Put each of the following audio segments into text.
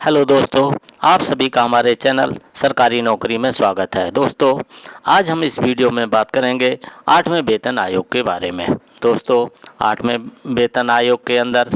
Hello दोस्तों, आप सभी का हमारे चैनल सरकारी नौकरी में स्वागत है। दोस्तों, आज हम इस वीडियो में बात करेंगे 8वें वेतन आयोग के बारे में। दोस्तों, 8वें वेतन आयोग के अंदर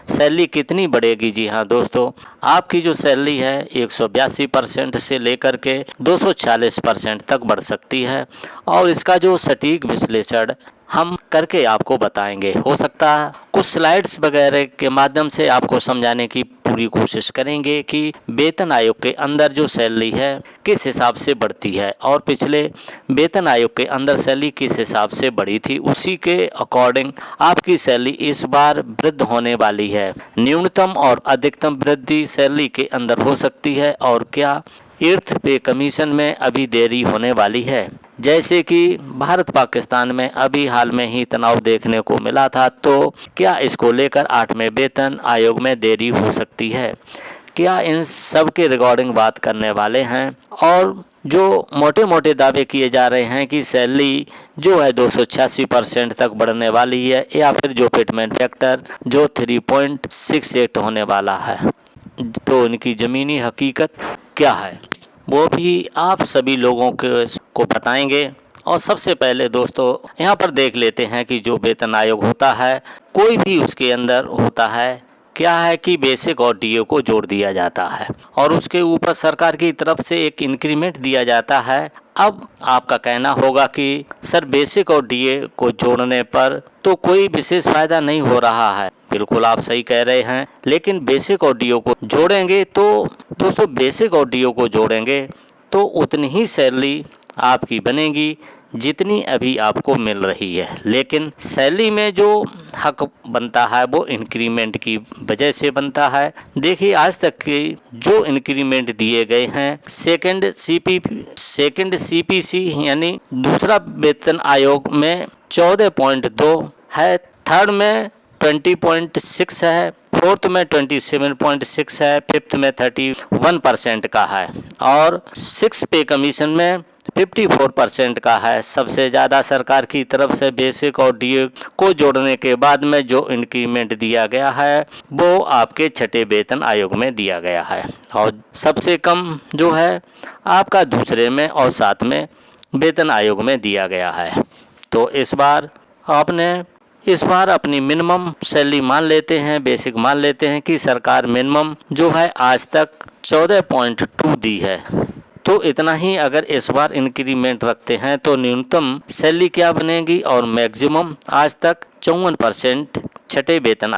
सैलरी कितनी बढ़ेगी? जी हाँ दोस्तों, आपकी जो सैलरी है 182% से लेकर के 246% तक बढ़ सकती है और इसका जो सटीक विश्लेषण हम करके आपको बताएंगे। हो सकता है कुछ स्लाइड्स वगैरह के माध्यम से आपको समझाने की पूरी कोशिश करेंगे कि वेतन आयोग के अंदर जो सैलरी है किस हिसाब से बढ़ती है और पिछले वेतन आयोग के अंदर सैलरी किस हिसाब से बढ़ी थी, उसी के अकॉर्डिंग आपकी सैलरी इस बार वृद्ध होने वाली है। न्यूनतम और अधिकतम वृद्धि सैलरी के अंदर हो सकती है और क्या 8th पे कमीशन में अभी देरी होने वाली है? जैसे कि भारत पाकिस्तान में अभी हाल में ही तनाव देखने को मिला था, तो क्या इसको लेकर 8वें वेतन आयोग में देरी हो सकती है? क्या इन सब के रिगार्डिंग बात करने वाले हैं। और जो मोटे मोटे दावे किए जा रहे हैं कि सैलरी जो है 286% तक बढ़ने वाली है या फिर जो फिटमेंट फैक्टर जो 3.68 होने वाला है, तो इनकी ज़मीनी हकीकत क्या है वो भी आप सभी लोगों को बताएंगे। और सबसे पहले दोस्तों यहाँ पर देख लेते हैं कि जो वेतन आयोग होता है कोई भी उसके अंदर होता है क्या है कि बेसिक और डीए को जोड़ दिया जाता है और उसके ऊपर सरकार की तरफ से एक इंक्रीमेंट दिया जाता है। अब आपका कहना होगा कि सर बेसिक और डीए को जोड़ने पर तो कोई विशेष फायदा नहीं हो रहा है। बिल्कुल आप सही कह रहे हैं, लेकिन बेसिक और डीओ को जोड़ेंगे तो दोस्तों बेसिक और डीओ को जोड़ेंगे तो उतनी ही सैलरी आपकी बनेगी जितनी अभी आपको मिल रही है। लेकिन सैलरी में जो हक बनता है वो इंक्रीमेंट की वजह से बनता है। देखिए आज तक के जो इंक्रीमेंट दिए गए हैं सेकंड सीपीसी यानी दूसरा वेतन आयोग में 14.2 है, थर्ड में 20.6 है, फोर्थ में 27.6 है, फिफ्थ में 31% का है और 6 पे कमीशन में 54% का है। सबसे ज़्यादा सरकार की तरफ से बेसिक और डीए को जोड़ने के बाद में जो इंक्रीमेंट दिया गया है वो आपके 6ठे वेतन आयोग में दिया गया है और सबसे कम जो है आपका दूसरे में और 7वें वेतन आयोग में दिया गया है। तो इस बार अपनी मिनिमम सैलरी मान लेते हैं, बेसिक मान लेते हैं कि सरकार मिनिमम जो है आज तक 14.2 दी है, तो इतना ही अगर इस बार इंक्रीमेंट रखते हैं तो न्यूनतम सैलरी क्या बनेगी और मैक्सिमम आज तक 54% 6ठे वेतन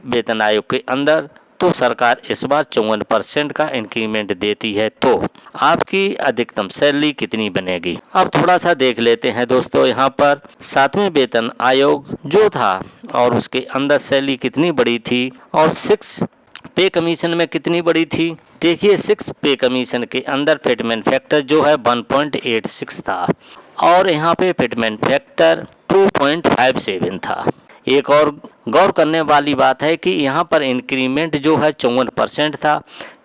वेतन आयोग के अंदर तो सरकार इस बार 54% का इंक्रीमेंट देती है, तो आपकी अधिकतम सैलरी कितनी बनेगी? अब थोड़ा सा देख लेते हैं दोस्तों। यहाँ पर 7वें वेतन आयोग जो था और उसके अंदर सैलरी कितनी बड़ी थी और 6 पे कमीशन में कितनी बड़ी थी। देखिए 6 पे कमीशन के अंदर फिटमेंट फैक्टर जो है 1.86 था और यहाँ पे फिटमेंट फैक्टर 2.57 था। एक और गौर करने वाली बात है कि यहाँ पर इंक्रीमेंट जो है 54% था,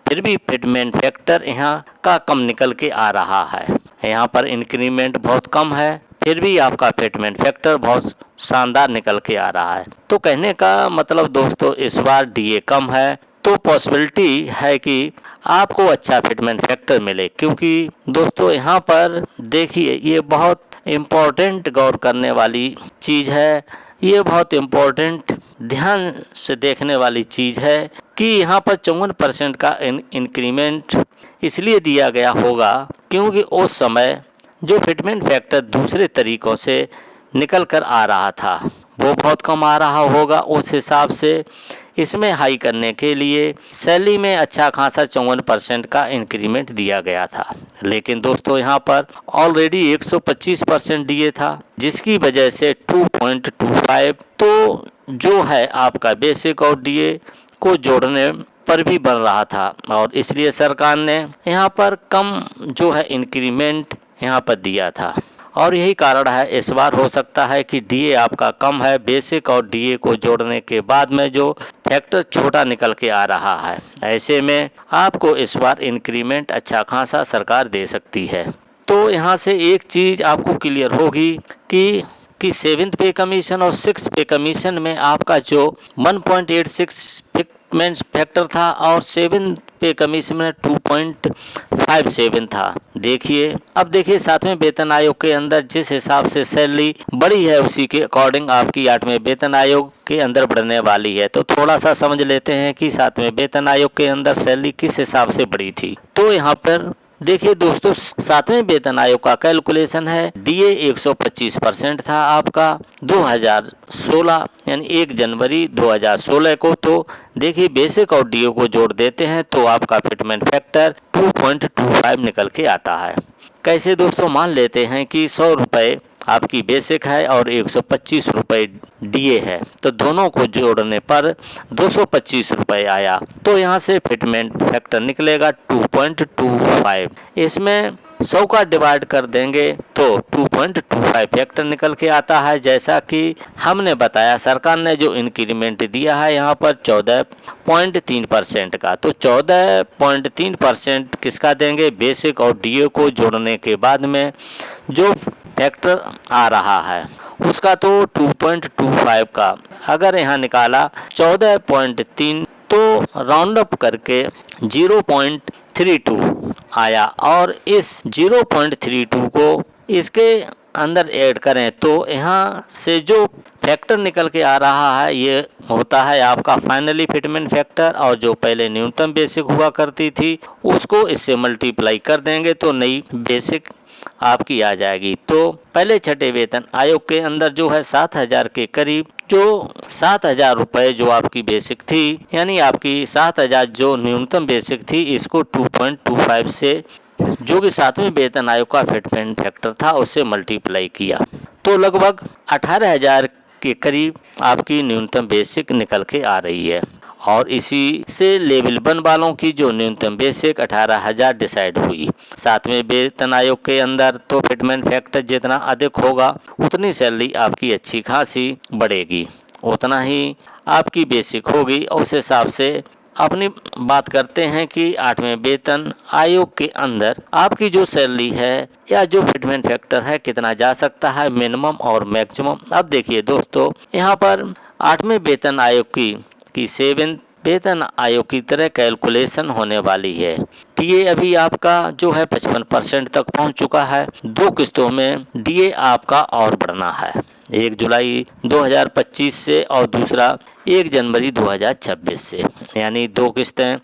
फिर भी फिटमेंट फैक्टर यहाँ का कम निकल के आ रहा है। यहाँ पर इंक्रीमेंट बहुत कम है, फिर भी आपका फिटमेंट फैक्टर बहुत शानदार निकल के आ रहा है। तो कहने का मतलब दोस्तों इस बार डीए कम है तो पॉसिबिलिटी है कि आपको अच्छा फिटमेंट फैक्टर मिले, क्योंकि दोस्तों यहाँ पर देखिए ये बहुत इम्पोर्टेंट गौर करने वाली चीज़ है, ये बहुत इम्पोर्टेंट ध्यान से देखने वाली चीज़ है कि यहाँ पर 54% का इंक्रीमेंट इसलिए दिया गया होगा क्योंकि उस समय जो फिटमेंट फैक्टर दूसरे तरीक़ों से निकल कर आ रहा था वो बहुत कम आ रहा होगा। उस हिसाब से इसमें हाई करने के लिए सैलरी में अच्छा खासा 54% का इंक्रीमेंट दिया गया था। लेकिन दोस्तों यहाँ पर ऑलरेडी 125% दिए था, जिसकी वजह से 2.25 तो जो है आपका बेसिक और डीए को जोड़ने पर भी बन रहा था और इसलिए सरकार ने यहाँ पर कम जो है इंक्रीमेंट यहाँ पर दिया था और यही कारण है इस बार हो सकता है कि डीए आपका कम है, बेसिक और डीए को जोड़ने के बाद में जो फैक्टर छोटा निकल के आ रहा है, ऐसे में आपको इस बार इंक्रीमेंट अच्छा खासा सरकार दे सकती है। तो यहाँ से एक चीज़ आपको क्लियर होगी कि 7th पे कमीशन और 6th पे कमीशन में आपका जो 1.86 फिटमेंट फैक्टर था और 7 पे कमीशन में 2.57 था। देखिए अब देखिए 7वें वेतन आयोग के अंदर जिस हिसाब से सैलरी बढ़ी है उसी के अकॉर्डिंग आपकी 8वें वेतन आयोग के अंदर बढ़ने वाली है। तो थोड़ा सा समझ लेते हैं कि 7वें वेतन आयोग के अंदर सैलरी किस हिसाब से बढ़ी थी। तो यहाँ पर देखिए दोस्तों 7वें वेतन आयोग का कैलकुलेशन है डीए 125% था आपका 2016 यानी 1 जनवरी 2016 को। तो देखिए बेसिक और डीए को जोड़ देते हैं तो आपका फिटमेंट फैक्टर 2.25 निकल के आता है। कैसे दोस्तों, मान लेते हैं कि 100 रुपये आपकी बेसिक है और 125 रुपये डीए है, तो दोनों को जोड़ने पर 225 रुपये आया। तो यहाँ से फिटमेंट फैक्टर निकलेगा 2.25। इसमें 100 का डिवाइड कर देंगे तो 2.25 फैक्टर निकल के आता है। जैसा कि हमने बताया सरकार ने जो इंक्रीमेंट दिया है यहाँ पर 14.3% का, तो 14.3% किसका देंगे, बेसिक और डीए को जोड़ने के बाद में जो फैक्टर आ रहा है उसका, तो 2.25 का अगर यहाँ निकाला 14.3 तो राउंड अप करके 0.32 आया और इस 0.32 को इसके अंदर ऐड करें तो यहाँ से जो फैक्टर निकल के आ रहा है ये होता है आपका फाइनली फिटमेंट फैक्टर, और जो पहले न्यूनतम बेसिक हुआ करती थी उसको इससे मल्टीप्लाई कर देंगे तो नई बेसिक आपकी आ जाएगी। तो पहले छठे वेतन आयोग के अंदर जो है 7,000 के करीब, जो 7,000 रुपये जो आपकी बेसिक थी, यानी आपकी 7,000 जो न्यूनतम बेसिक थी, इसको 2.25 से जो कि 7वें वेतन आयोग का फिटमेंट फैक्टर था उससे मल्टीप्लाई किया तो लगभग 18,000 के करीब आपकी न्यूनतम बेसिक निकल के आ रही है। और इसी से लेवल 1 वालों की जो न्यूनतम बेसिक 18,000 डिसाइड हुई 7वें वेतन आयोग के अंदर। तो फिटमेंट फैक्टर जितना अधिक होगा उतनी सैलरी आपकी अच्छी खासी बढ़ेगी, उतना ही आपकी बेसिक होगी। और उस हिसाब से अपनी बात करते हैं कि 8वें वेतन आयोग के अंदर आपकी जो सैलरी है या जो फिटमेंट फैक्टर है कितना जा सकता है, मिनिमम और मैक्सिमम। अब देखिए दोस्तों यहाँ पर 8वें वेतन आयोग की 7वें वेतन आयोग की तरह कैलकुलेशन होने वाली है। डीए अभी आपका जो है 55% तक पहुंच चुका है। 2 किस्तों में डीए आपका और बढ़ना है, 1 जुलाई 2025 से और दूसरा 1 जनवरी 2026 से, यानी 2 किस्तें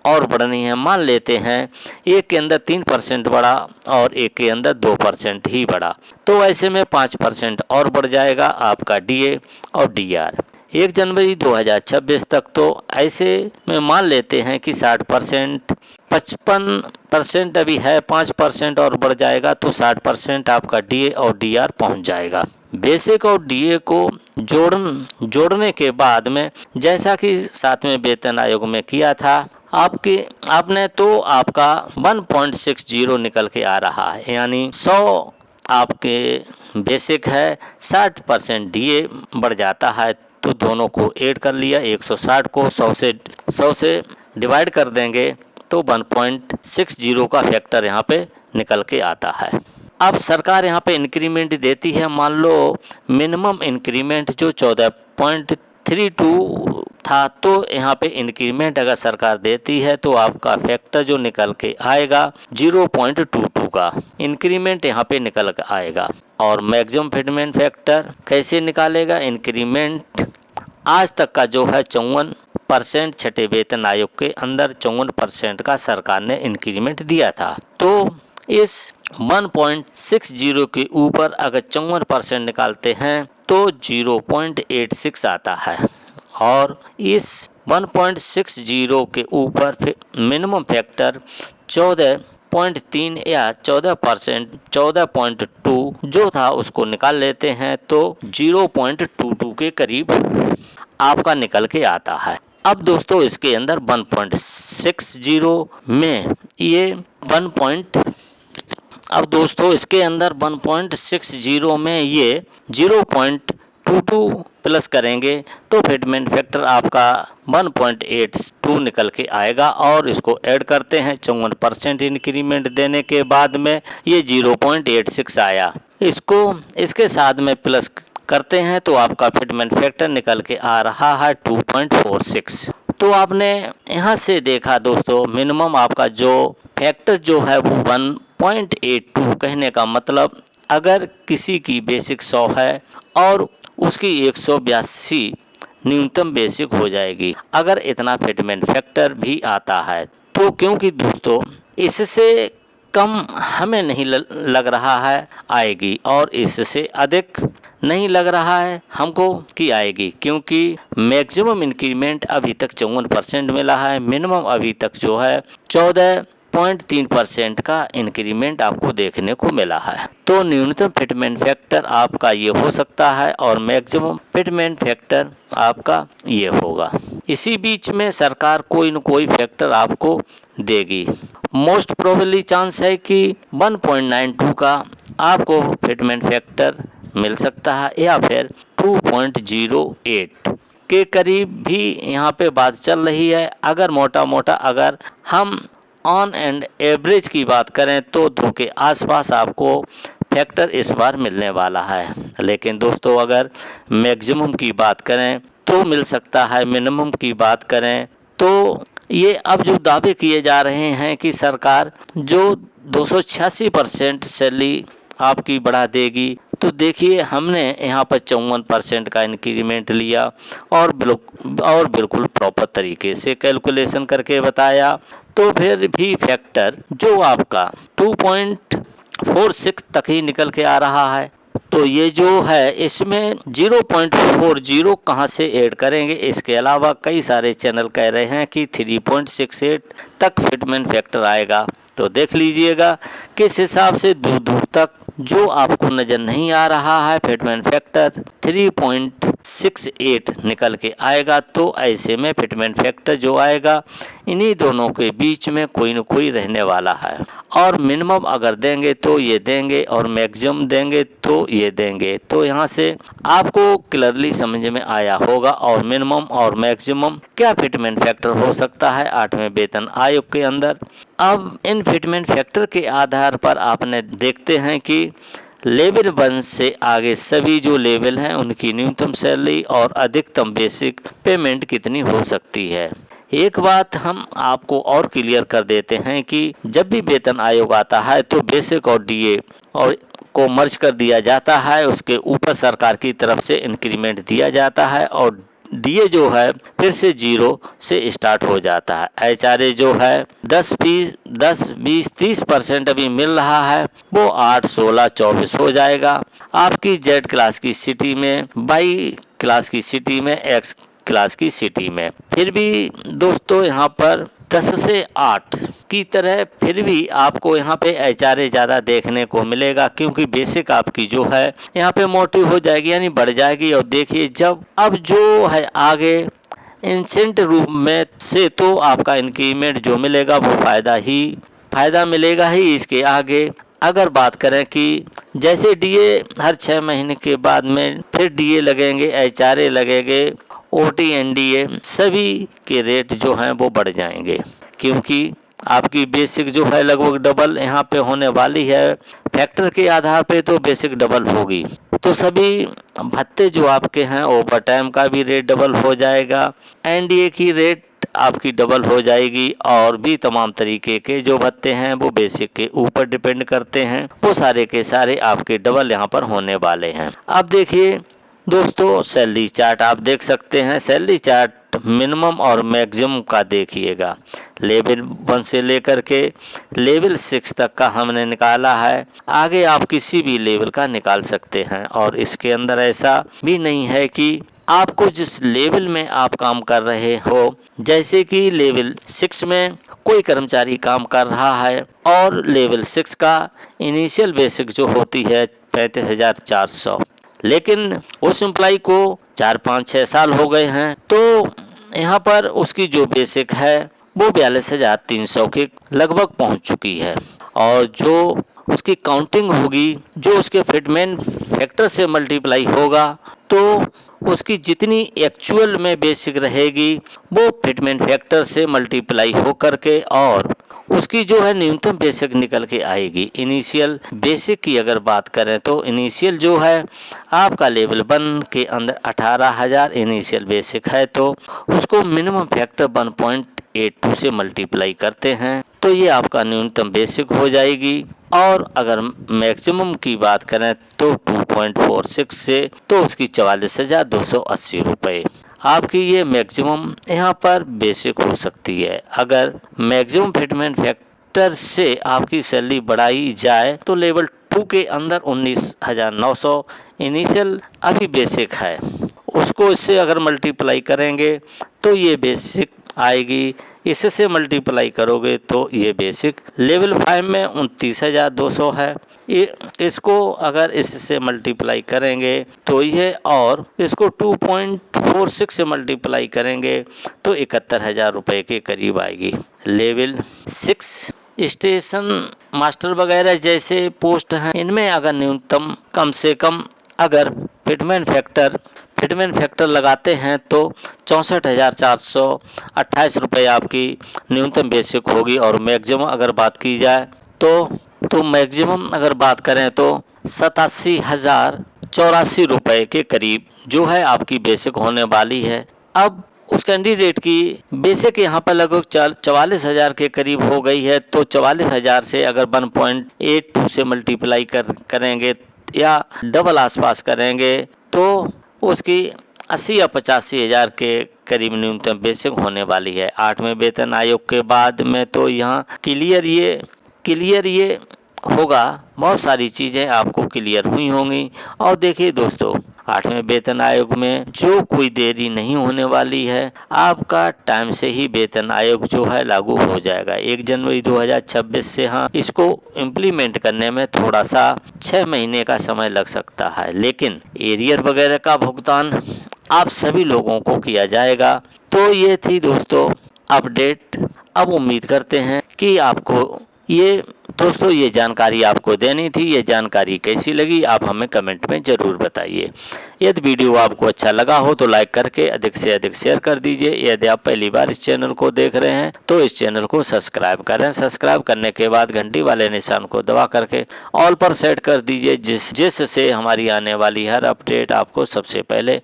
और बढ़नी है। मान लेते हैं एक के अंदर 3% बढ़ा और एक के अंदर 2% ही बढ़ा, तो ऐसे में 5% और बढ़ जाएगा आपका डीए और डीआर 1 जनवरी 2026 तक। तो ऐसे में मान लेते हैं कि 60%, 55% अभी है, 5% और बढ़ जाएगा तो 60% आपका डीए और डीआर पहुंच जाएगा। बेसिक और डीए को जोड़ने के बाद में जैसा कि 7वें वेतन आयोग में किया था आपने तो आपका 1.60 निकल के आ रहा है, यानी 100 आपके बेसिक है, 60% डीए बढ़ जाता है तो दोनों को ऐड कर लिया, 160 को 100 से डिवाइड कर देंगे तो 1.60 का फैक्टर यहाँ पे निकल के आता है। अब सरकार यहाँ पे इंक्रीमेंट देती है, मान लो मिनिमम इंक्रीमेंट जो 14.32 था, तो यहाँ पे इंक्रीमेंट अगर सरकार देती है तो आपका फैक्टर जो निकल के आएगा 0.22 का इंक्रीमेंट यहाँ पे निकल के आएगा। और मैक्सिमम फिटमेंट फैक्टर कैसे निकालेगा, इंक्रीमेंट आज तक का जो है 54% छठे वेतन आयोग के अंदर 54% का सरकार ने इंक्रीमेंट दिया था। तो इस 1.60 के ऊपर अगर 54% निकालते हैं तो 0.86 आता है, और इस 1.60 के ऊपर मिनिमम फैक्टर 14.3 या 14%, 14.2 जो था उसको निकाल लेते हैं तो 0.22 के करीब आपका निकल के आता है। अब दोस्तों इसके अंदर 1.60 में ये 1.60 में ये 0.22 प्लस करेंगे तो फिटमेंट फैक्टर आपका 1.82 निकल के आएगा, और इसको ऐड करते हैं 54% इंक्रीमेंट देने के बाद में ये 0.86 आया, इसको इसके साथ में प्लस करते हैं तो आपका फिटमेंट फैक्टर निकल के आ रहा है 2.46। तो आपने यहाँ से देखा दोस्तों, मिनिमम आपका जो फैक्टर जो है वो 1.82, कहने का मतलब अगर किसी की बेसिक 100 है और उसकी 182 न्यूनतम बेसिक हो जाएगी अगर इतना फिटमेंट फैक्टर भी आता है तो। क्योंकि दोस्तों इससे कम हमें नहीं लग रहा है आएगी और इससे अधिक नहीं लग रहा है हमको कि आएगी, क्योंकि मैक्सिमम इंक्रीमेंट अभी तक 54% मिला है, मिनिमम अभी तक जो है 14.3% का इंक्रीमेंट आपको देखने को मिला है। तो न्यूनतम फिटमेंट फैक्टर आपका ये हो सकता है और मैक्सिमम फिटमेंट फैक्टर आपका ये होगा। इसी बीच में सरकार कोई न कोई फैक्टर आपको देगी। मोस्ट प्रोबेबली चांस है कि 1.92 का आपको फिटमेंट फैक्टर मिल सकता है या फिर 2.08 के करीब भी यहाँ पे बात चल रही है। अगर मोटा मोटा अगर हम ऑन एंड एवरेज की बात करें तो 2 के आसपास आपको फैक्टर इस बार मिलने वाला है। लेकिन दोस्तों अगर मैक्सिमम की बात करें तो मिल सकता है, मिनिमम की बात करें तो ये अब जो दावे किए जा रहे हैं कि सरकार जो 286% सैलरी आपकी बढ़ा देगी, तो देखिए हमने यहाँ पर 54% का इंक्रीमेंट लिया और बिल्कुल प्रॉपर तरीके से कैलकुलेशन करके बताया, तो फिर भी फैक्टर जो आपका 2.46 तक ही निकल के आ रहा है। तो ये जो है इसमें 0.40 कहाँ से ऐड करेंगे। इसके अलावा कई सारे चैनल कह रहे हैं कि 3.68 तक फिटमेंट फैक्टर आएगा। तो देख लीजिएगा किस हिसाब से दूर दूर तक जो आपको नज़र नहीं आ रहा है फिटमेंट फैक्टर 3.68 निकल के आएगा। तो ऐसे में फिटमेंट फैक्टर जो आएगा इन्हीं दोनों के बीच में कोई न कोई रहने वाला है। और मिनिमम अगर देंगे तो ये देंगे और मैक्सिमम देंगे तो ये देंगे। तो यहाँ से आपको क्लियरली समझ में आया होगा और मिनिमम और मैक्सिमम क्या फिटमेंट फैक्टर हो सकता है 8वें वेतन आयोग के अंदर। अब इन फिटमेंट फैक्टर के आधार पर आपने देखते हैं कि लेवल 1 से आगे सभी जो लेवल हैं उनकी न्यूनतम सैलरी और अधिकतम बेसिक पेमेंट कितनी हो सकती है। एक बात हम आपको और क्लियर कर देते हैं कि जब भी वेतन आयोग आता है तो बेसिक और डीए और को मर्ज कर दिया जाता है, उसके ऊपर सरकार की तरफ से इंक्रीमेंट दिया जाता है और डीए जो है फिर से 0 से स्टार्ट हो जाता है। एचआरए जो है 10-20-30% अभी मिल रहा है, वो 8-16-24 हो जाएगा। आपकी जेड क्लास की सिटी में, वाई क्लास की सिटी में, एक्स क्लास की सिटी में फिर भी दोस्तों यहाँ पर 10 से 8 की तरह फिर भी आपको यहाँ पे एचआरए ज़्यादा देखने को मिलेगा, क्योंकि बेसिक आपकी जो है यहाँ पे मोटिव हो जाएगी यानी बढ़ जाएगी। और देखिए जब अब जो है आगे इंसेंटिव रूप में से तो आपका इंक्रीमेंट जो मिलेगा वो फ़ायदा मिलेगा ही। इसके आगे अगर बात करें कि जैसे डीए हर 6 महीने के बाद में फिर डीए लगेंगे, एचआरए लगेंगे, ओटी एनडीए सभी के रेट जो हैं वो बढ़ जाएंगे, क्योंकि आपकी बेसिक जो है लगभग डबल यहाँ पे होने वाली है। फैक्टर के आधार पे तो बेसिक डबल होगी, तो सभी भत्ते जो आपके हैं ओवर टाइम का भी रेट डबल हो जाएगा, एनडीए की रेट आपकी डबल हो जाएगी और भी तमाम तरीके के जो भत्ते हैं वो बेसिक के ऊपर डिपेंड करते हैं, वो सारे के सारे आपके डबल यहाँ पर होने वाले हैं। अब देखिए दोस्तों सैलरी चार्ट आप देख सकते हैं। सैलरी चार्ट मिनिमम और मैक्सिमम का देखिएगा, लेवल 1 से लेकर के लेवल 6 तक का हमने निकाला है। आगे आप किसी भी लेवल का निकाल सकते हैं और इसके अंदर ऐसा भी नहीं है कि आपको जिस लेवल में आप काम कर रहे हो, जैसे कि लेवल 6 में कोई कर्मचारी काम कर रहा है और लेवल 6 का इनिशियल बेसिक जो होती है 35,400, लेकिन उस एम्प्लॉय को 4-5-6 साल हो गए हैं तो यहाँ पर उसकी जो बेसिक है वो 42,300 के लगभग पहुँच चुकी है। और जो उसकी काउंटिंग होगी, जो उसके फिटमेंट फैक्टर से मल्टीप्लाई होगा, तो उसकी जितनी एक्चुअल में बेसिक रहेगी वो फिटमेंट फैक्टर से मल्टीप्लाई हो करके और उसकी जो है न्यूनतम बेसिक निकल के आएगी। इनिशियल बेसिक की अगर बात करें तो इनिशियल जो है आपका लेवल 1 के अंदर 18,000 इनिशियल बेसिक है, तो उसको मिनिमम फैक्टर 1.82 से मल्टीप्लाई करते हैं तो ये आपका न्यूनतम बेसिक हो जाएगी। और अगर मैक्सिमम की बात करें तो 2.46 से तो उसकी 44,280 रुपये आपकी ये मैक्सिमम यहाँ पर बेसिक हो सकती है। अगर मैक्सिमम फिटमेंट फैक्टर से आपकी सैलरी बढ़ाई जाए तो लेवल 2 के अंदर 19,900 इनिशियल अभी बेसिक है, उसको इससे अगर मल्टीप्लाई करेंगे तो ये बेसिक आएगी। इससे मल्टीप्लाई करोगे तो ये बेसिक लेवल 5 में 29,200 है। इसको अगर इससे मल्टीप्लाई करेंगे तो ये, और इसको 2.46 से मल्टीप्लाई करेंगे तो 71,000 रुपये के करीब आएगी। लेवल 6 स्टेशन मास्टर वगैरह जैसे पोस्ट हैं, इनमें अगर न्यूनतम कम से कम अगर फिटमेंट फैक्टर लगाते हैं तो 64,428 रुपये आपकी न्यूनतम बेसिक होगी। और मैक्सिमम अगर बात की जाए तो मैक्सिमम अगर बात करें तो 87,084 रुपये के करीब जो है आपकी बेसिक होने वाली है। अब उस कैंडिडेट की बेसिक यहाँ पर लगभग 44,000 के करीब हो गई है, तो 44,000 से अगर 1.82 से मल्टीप्लाई करेंगे या डबल आसपास करेंगे तो उसकी 80 या 85,000 के करीब न्यूनतम बेसिक होने वाली है। 8वें वेतन आयोग के बाद में तो यहाँ क्लियर ये होगा, बहुत सारी चीज़ें आपको क्लियर हुई होंगी। और देखिए दोस्तों, 8वें वेतन आयोग में जो कोई देरी नहीं होने वाली है, आपका टाइम से ही वेतन आयोग जो है लागू हो जाएगा 1 जनवरी 2026 से। हाँ, इसको इम्प्लीमेंट करने में थोड़ा सा 6 महीने का समय लग सकता है, लेकिन एरियर वगैरह का भुगतान आप सभी लोगों को किया जाएगा। तो ये थी दोस्तों अपडेट। अब उम्मीद करते हैं कि आपको ये जानकारी आपको देनी थी। ये जानकारी कैसी लगी आप हमें कमेंट में ज़रूर बताइए। यदि वीडियो आपको अच्छा लगा हो तो लाइक करके अधिक से अधिक शेयर कर दीजिए। यदि आप पहली बार इस चैनल को देख रहे हैं तो इस चैनल को सब्सक्राइब करें। सब्सक्राइब करने के बाद घंटी वाले निशान को दबा करके ऑल पर सेट कर दीजिए, जिससे हमारी आने वाली हर अपडेट आपको सबसे पहले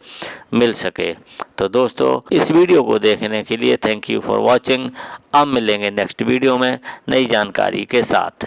मिल सके। तो दोस्तों, इस वीडियो को देखने के लिए थैंक यू फॉर वॉचिंग। अब मिलेंगे नेक्स्ट वीडियो में नई जानकारी के साथ।